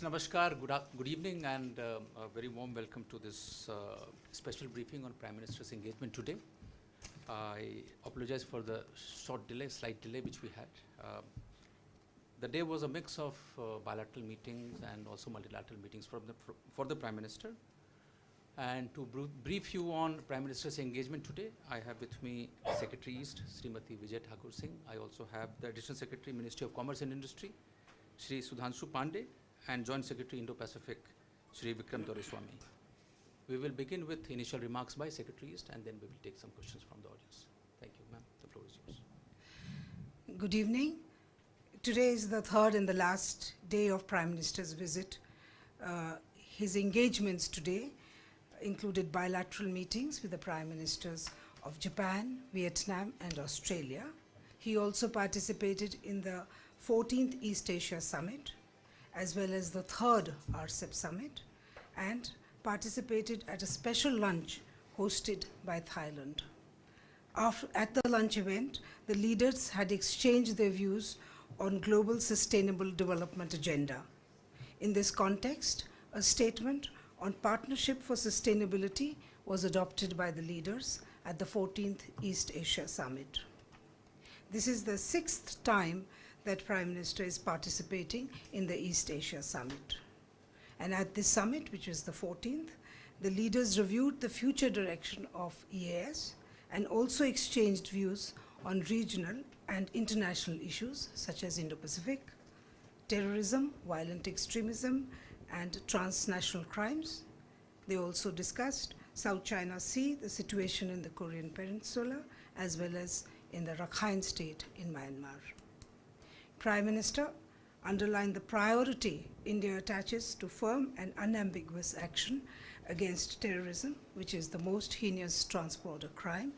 Namaskar, good evening, and a very warm welcome to this special briefing on Prime Minister's engagement today. I apologize for the slight delay which we had. The day was a mix of bilateral meetings and also multilateral meetings for the Prime Minister. And to brief you on Prime Minister's engagement today, I have with me Secretary East, Srimati Vijay Thakur Singh. I also have the Additional Secretary, Ministry of Commerce and Industry, Shri Sudhanshu Pandey, and Joint Secretary Indo-Pacific, Shri Vikram Doraiswamy. We will begin with initial remarks by Secretary East, and then we will take some questions from the audience. Thank you, ma'am. The floor is yours. Good evening. Today is the third and the last day of Prime Minister's visit. His engagements today included bilateral meetings with the Prime Ministers of Japan, Vietnam, and Australia. He also participated in the 14th East Asia Summit, as well as the 3rd RCEP Summit, and participated at a special lunch hosted by Thailand. At the lunch event, the leaders had exchanged their views on global sustainable development agenda. In this context, a statement on partnership for sustainability was adopted by the leaders at the 14th East Asia Summit. This is the 6th time that Prime Minister is participating in the East Asia Summit. And at this summit, which is the 14th, the leaders reviewed the future direction of EAS and also exchanged views on regional and international issues such as Indo-Pacific, terrorism, violent extremism, and transnational crimes. They also discussed South China Sea, the situation in the Korean Peninsula, as well as in the Rakhine State in Myanmar. Prime Minister underlined the priority India attaches to firm and unambiguous action against terrorism, which is the most heinous transborder crime,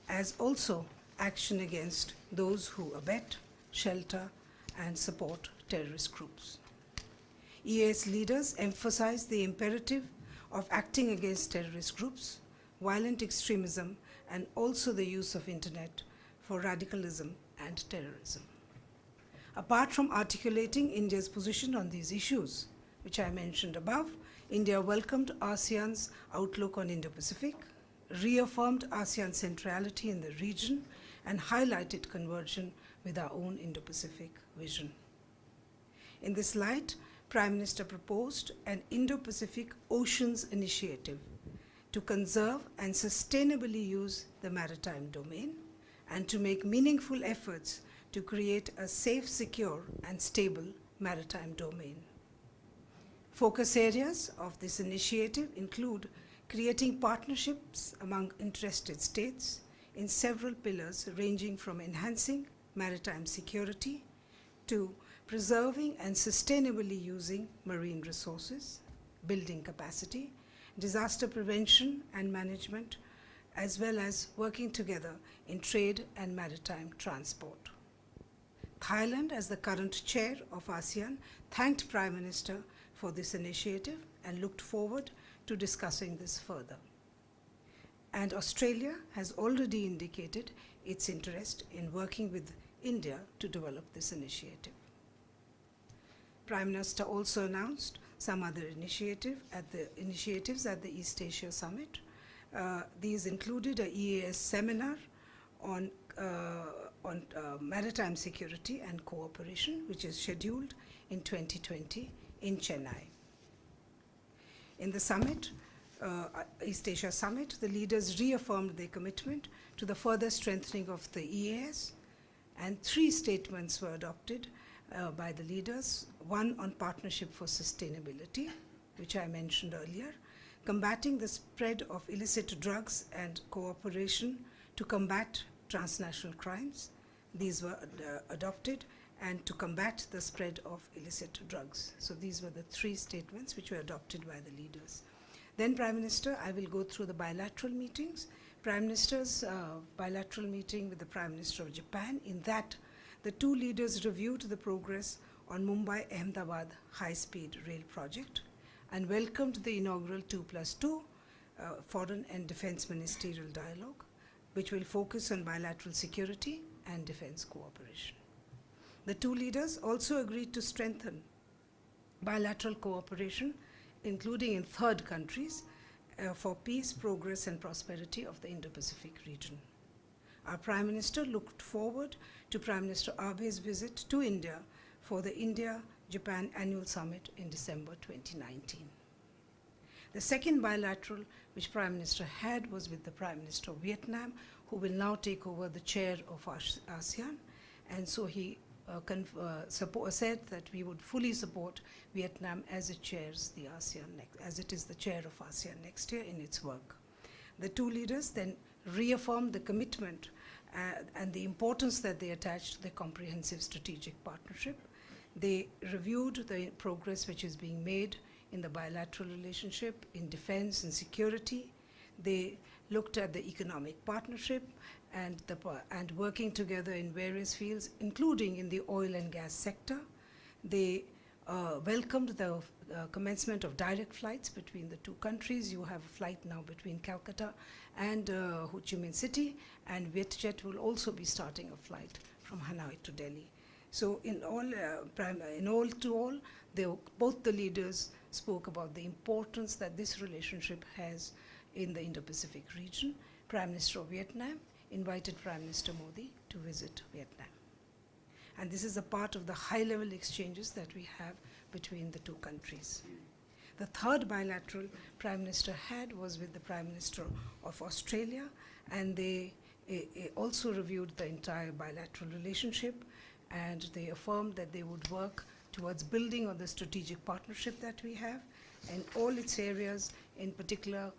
as also action against those who abet, shelter, and support terrorist groups. EAS leaders emphasized the imperative of acting against terrorist groups, violent extremism, and also the use of internet for radicalism and terrorism. Apart from articulating India's position on these issues, which I mentioned above, India welcomed ASEAN's outlook on Indo-Pacific, reaffirmed ASEAN centrality in the region, and highlighted conversion with our own Indo-Pacific vision. In this light, Prime Minister proposed an Indo-Pacific Oceans Initiative to conserve and sustainably use the maritime domain and to make meaningful efforts to create a safe, secure, and stable maritime domain. Focus areas of this initiative include creating partnerships among interested states in several pillars ranging from enhancing maritime security to preserving and sustainably using marine resources, building capacity, disaster prevention and management, as well as working together in trade and maritime transport. Thailand, as the current chair of ASEAN, thanked Prime Minister for this initiative and looked forward to discussing this further. And Australia has already indicated its interest in working with India to develop this initiative. Prime Minister also announced some other initiatives at the East Asia Summit. These included a EAS seminar on maritime security and cooperation, which is scheduled in 2020 in Chennai. In the summit, East Asia Summit, the leaders reaffirmed their commitment to the further strengthening of the EAS, and 3 statements were adopted by the leaders. One on partnership for sustainability, which I mentioned earlier, combating the spread of illicit drugs and cooperation to combat transnational crimes. These were adopted, and to combat the spread of illicit drugs. So these were the 3 statements which were adopted by the leaders. Then Prime Minister, I will go through the bilateral meetings. Prime Minister's bilateral meeting with the Prime Minister of Japan. In that, the 2 leaders reviewed the progress on Mumbai-Ahmedabad high-speed rail project and welcomed the inaugural 2+2 Foreign and Defense Ministerial Dialogue, which will focus on bilateral security and defense cooperation. The 2 leaders also agreed to strengthen bilateral cooperation, including in third countries, for peace, progress, and prosperity of the Indo-Pacific region. Our Prime Minister looked forward to Prime Minister Abe's visit to India for the India-Japan Annual Summit in December 2019. The second bilateral which Prime Minister had was with the Prime Minister of Vietnam, who will now take over the chair of ASEAN, and so he said that we would fully support Vietnam as it chairs the ASEAN as it is the chair of ASEAN next year in its work. The two leaders then reaffirmed the commitment and the importance that they attach to the comprehensive strategic partnership. They reviewed the progress which is being made in the bilateral relationship, in defense and security. They looked at the economic partnership and working together in various fields, including in the oil and gas sector. They welcomed the commencement of direct flights between the two countries. You have a flight now between Calcutta and Ho Chi Minh City, and Vietjet will also be starting a flight from Hanoi to Delhi. So in all both the leaders spoke about the importance that this relationship has in the Indo-Pacific region. Prime Minister of Vietnam invited Prime Minister Modi to visit Vietnam. And this is a part of the high-level exchanges that we have between the two countries. The third bilateral Prime Minister had was with the Prime Minister of Australia, and they also reviewed the entire bilateral relationship, and they affirmed that they would work towards building on the strategic partnership that we have in all its areas. In particular,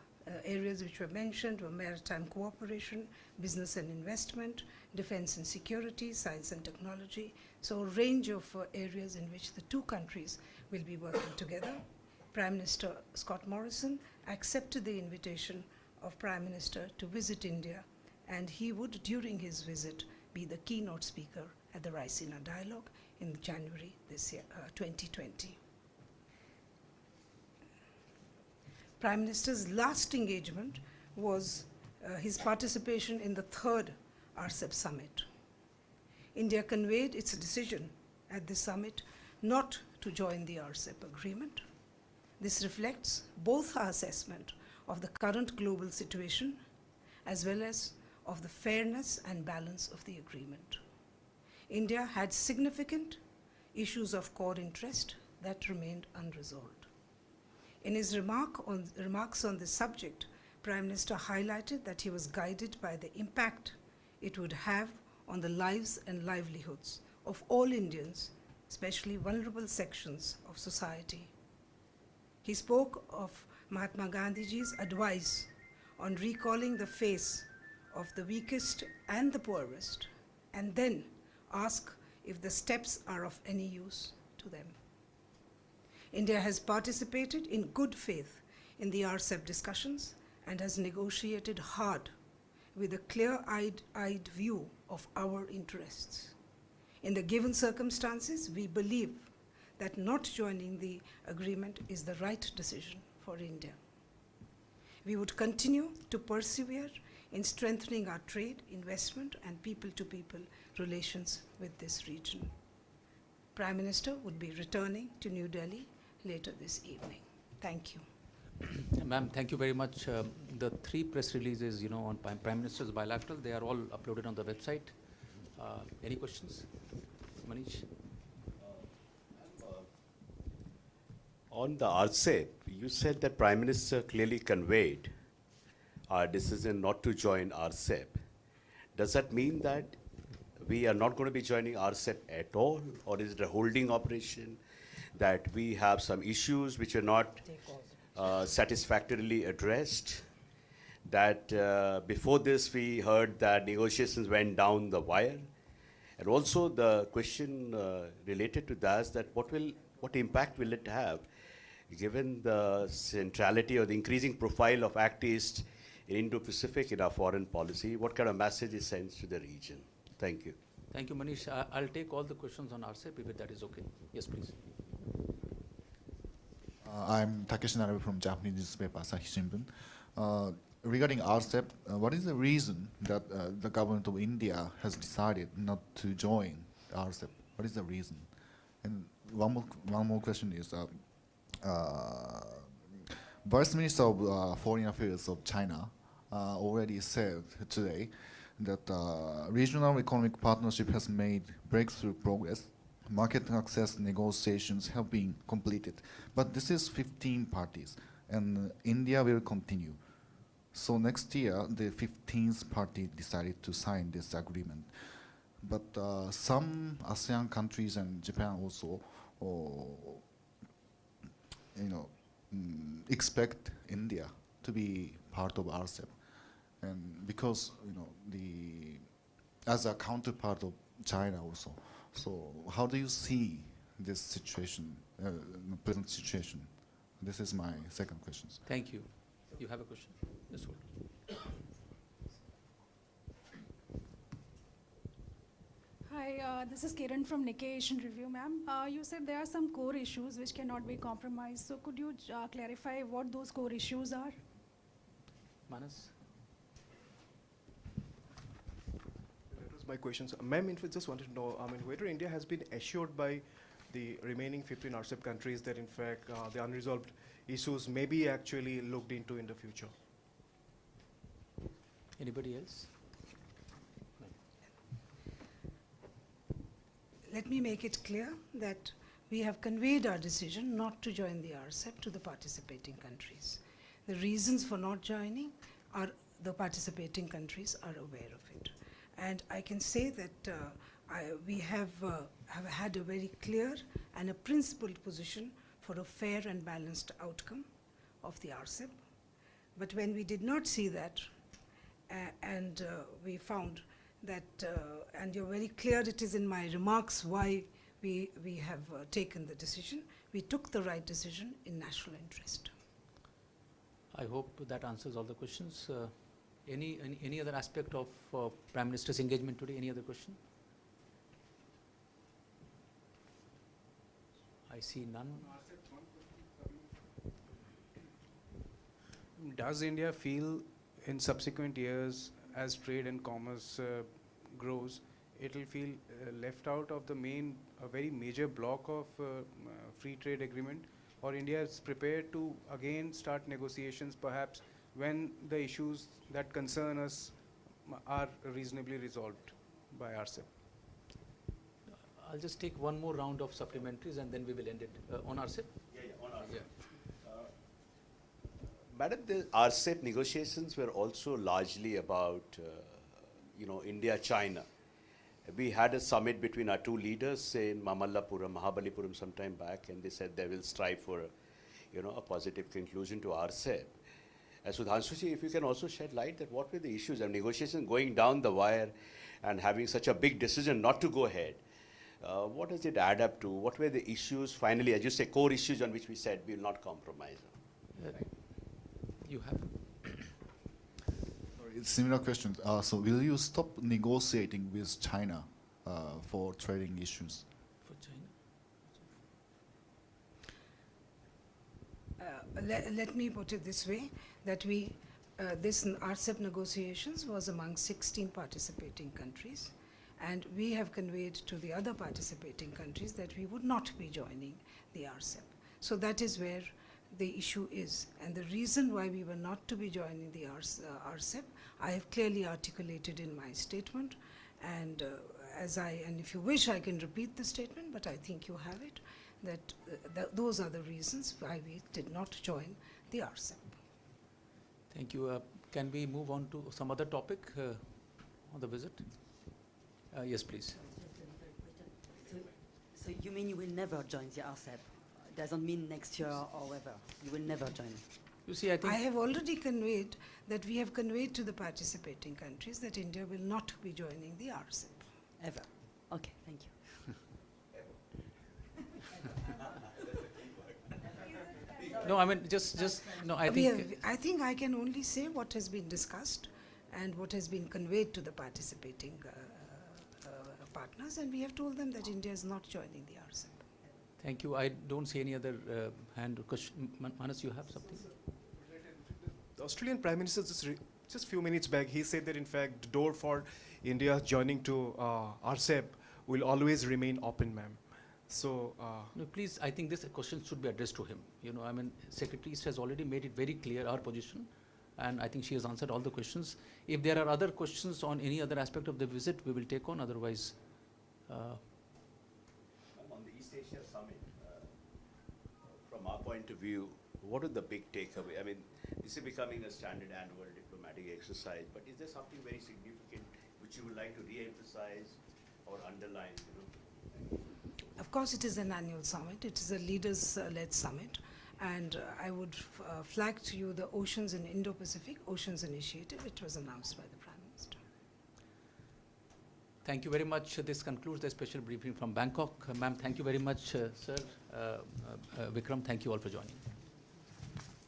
areas which were mentioned were maritime cooperation, business and investment, defense and security, science and technology. So a range of areas in which the two countries will be working together. Prime Minister Scott Morrison accepted the invitation of Prime Minister to visit India, and he would, during his visit, be the keynote speaker at the Raisina Dialogue in January this year, 2020. Prime Minister's last engagement was his participation in the third RCEP summit. India conveyed its decision at the summit not to join the RCEP agreement. This reflects both our assessment of the current global situation as well as of the fairness and balance of the agreement. India had significant issues of core interest that remained unresolved. In his remarks on this subject, Prime Minister highlighted that he was guided by the impact it would have on the lives and livelihoods of all Indians, especially vulnerable sections of society. He spoke of Mahatma Gandhiji's advice on recalling the face of the weakest and the poorest, and then ask if the steps are of any use to them. India has participated in good faith in the RCEP discussions and has negotiated hard with a clear-eyed view of our interests. In the given circumstances, we believe that not joining the agreement is the right decision for India. We would continue to persevere in strengthening our trade, investment, and people-to-people relations with this region. Prime Minister would be returning to New Delhi later this evening. Thank you. Ma'am, thank you very much. The three press releases, on Prime Minister's bilateral, they are all uploaded on the website. Any questions? Manish? On the RCEP, you said that Prime Minister clearly conveyed our decision not to join RCEP. Does that mean that we are not going to be joining RCEP at all, or is it a holding operation, that we have some issues which are not satisfactorily addressed, that before this we heard that negotiations went down the wire, and also the question related to that is that what impact will it have, given the centrality or the increasing profile of Act East in Indo-Pacific in our foreign policy? What kind of message is sent to the region? Thank you. Thank you, Manish. I'll take all the questions on RCEP if that is okay. Yes, please. I'm Takeshi Narabe from Japanese newspaper Asahi Shimbun. Regarding RCEP, what is the reason that the government of India has decided not to join RCEP? What is the reason? And one more question is Vice Minister of Foreign Affairs of China already said today that regional economic partnership has made breakthrough progress. Market access negotiations have been completed, but this is 15 parties, and India will continue. So next year, the 15th party decided to sign this agreement. But some ASEAN countries and Japan also, expect India to be part of RCEP, and because as a counterpart of China also. So how do you see this situation, present situation? This is my second question. Thank you. You have a question? Yes, hold. Hi, this is Kiran from Nikkei Asian Review, ma'am. You said there are some core issues which cannot be compromised. So could you clarify what those core issues are? Manas? That was my question. So, ma'am, in fact, just wanted to know, whether India has been assured by the remaining 15 RCEP countries that, in fact, the unresolved issues may be actually looked into in the future. Anybody else? Let me make it clear that we have conveyed our decision not to join the RCEP to the participating countries. The reasons for not joining are the participating countries are aware of it. And I can say that we have had a very clear and a principled position for a fair and balanced outcome of the RCEP. But when we did not see that, and we found that, and you're very clear, it is in my remarks why we have taken the decision. We took the right decision in national interest. I hope that answers all the questions. Any other aspect of Prime Minister's engagement today? Any other question? I see none. Does India feel in subsequent years, as trade and commerce grows, it will feel left out of the a very major block of free trade agreement? Or India is prepared to again start negotiations perhaps when the issues that concern us are reasonably resolved by RCEP? I'll just take one more round of supplementaries and then we will end it. On RCEP? Yeah, on RCEP. Yeah. Madam, the RCEP negotiations were also largely about, India-China. We had a summit between our two leaders in Mahabalipuram some time back, and they said they will strive for, a positive conclusion to RCEP. Sudhanshuji, if you can also shed light that what were the issues of negotiation going down the wire and having such a big decision not to go ahead. What does it add up to? What were the issues finally, as you say, core issues on which we said we will not compromise on? You have? Similar question. So will you stop negotiating with China for trading issues? For China? Let me put it this way, that this RCEP negotiations was among 16 participating countries, and we have conveyed to the other participating countries that we would not be joining the RCEP. So that is where the issue is. And the reason why we were not to be joining the RCEP, I have clearly articulated in my statement, and and if you wish I can repeat the statement, but I think you have it, that those are the reasons why we did not join the RCEP. Thank you. Can we move on to some other topic on the visit? Yes, please. So you mean you will never join the RCEP? Doesn't mean next year or ever. You will never join. You see, I think I have already conveyed that we have conveyed to the participating countries that India will not be joining the RCEP. Ever. Okay, thank you. no. I mean, just no. I think I can only say what has been discussed and what has been conveyed to the participating partners, and we have told them that India is not joining the RCEP. Thank you. I don't see any other hand or question. Manas, you have something? The Australian Prime Minister, just a few minutes back, he said that, in fact, the door for India joining to RCEP will always remain open, ma'am. So, No, please, I think this question should be addressed to him. You know, I mean, Secretary East has already made it very clear our position, and I think she has answered all the questions. If there are other questions on any other aspect of the visit, we will take on. Otherwise, On the East Asia Summit, from our point of view, what are the big takeaway? I mean, this is becoming a standard annual diplomatic exercise, but is there something very significant which you would like to re-emphasize or underline, you know? Of course, it is an annual summit. It is a leaders-led summit. And I would flag to you the Oceans and Indo-Pacific Oceans Initiative, which was announced by the Prime Minister. thank you very much. This concludes the special briefing from Bangkok. Ma'am, thank you very much, sir. Vikram, thank you all for joining.